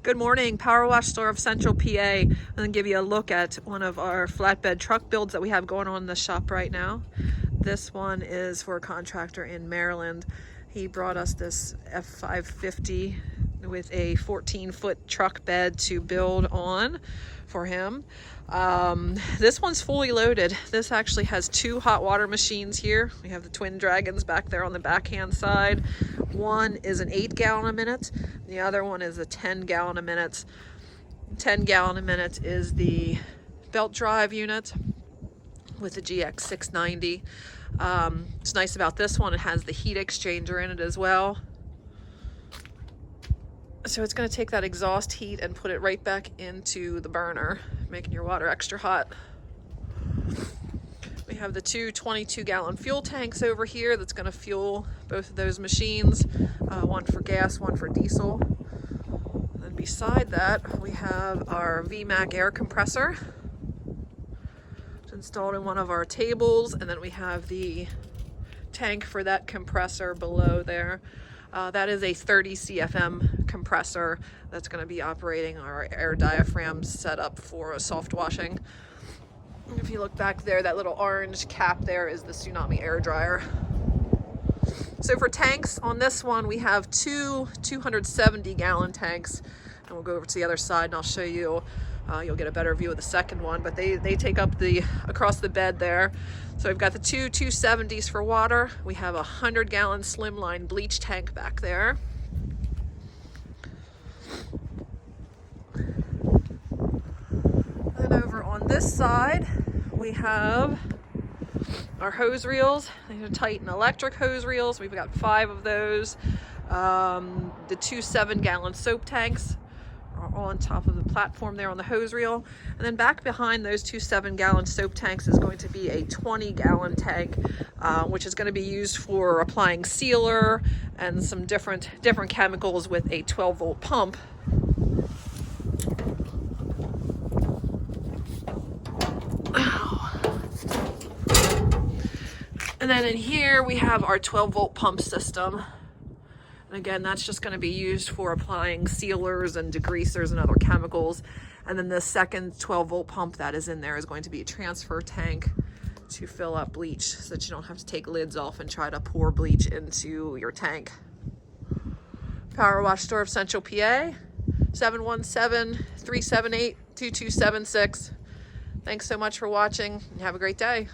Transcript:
Good morning, Power Wash Store of Central PA. I'm going to give you a look at one of our flatbed truck builds that we have going on in the shop right now. This one is for a contractor in Maryland. He brought us this F550 with a 14-foot truck bed to build on for him. This one's fully loaded. This actually has two hot water machines here. We have the twin dragons back there on the backhand side. One is an 8 gallon a minute. The other one is a 10 gallon a minute. 10 gallon a minute is the belt drive unit with the GX690. It's nice about this one, it has the heat exchanger in it as well. So it's going to take that exhaust heat and put it right back into the burner, making your water extra hot. We have the two 22-gallon fuel tanks over here that's going to fuel both of those machines, one for gas, one for diesel. And then beside that, we have our VMAC air compressor. It's installed in one of our tables, and then we have the tank for that compressor below there. That is a 30 CFM compressor that's going to be operating our air diaphragm setup for soft washing. If you look back there, that little orange cap there is the Tsunami air dryer. So for tanks on this one, we have two 270-gallon tanks, and we'll go over to the other side and I'll show you. You'll get a better view of the second one, but they take up across the bed there. So we've got the two 270s for water. We have a 100-gallon slimline bleach tank back there. And over on this side, we have our hose reels. These are Titan electric hose reels. We've got 5 of those. The two 7-gallon soap tanks are on top of the platform there on the hose reel. And then back behind those two 7-gallon soap tanks is going to be a 20-gallon tank, which is going to be used for applying sealer and some different chemicals with a 12-volt pump. And then in here we have our 12-volt pump system. And again, that's just going to be used for applying sealers and degreasers and other chemicals. And then the second 12-volt pump that is in there is going to be a transfer tank to fill up bleach so that you don't have to take lids off and try to pour bleach into your tank. Power Wash Store of Central PA, 717-378-2276. Thanks so much for watching and have a great day.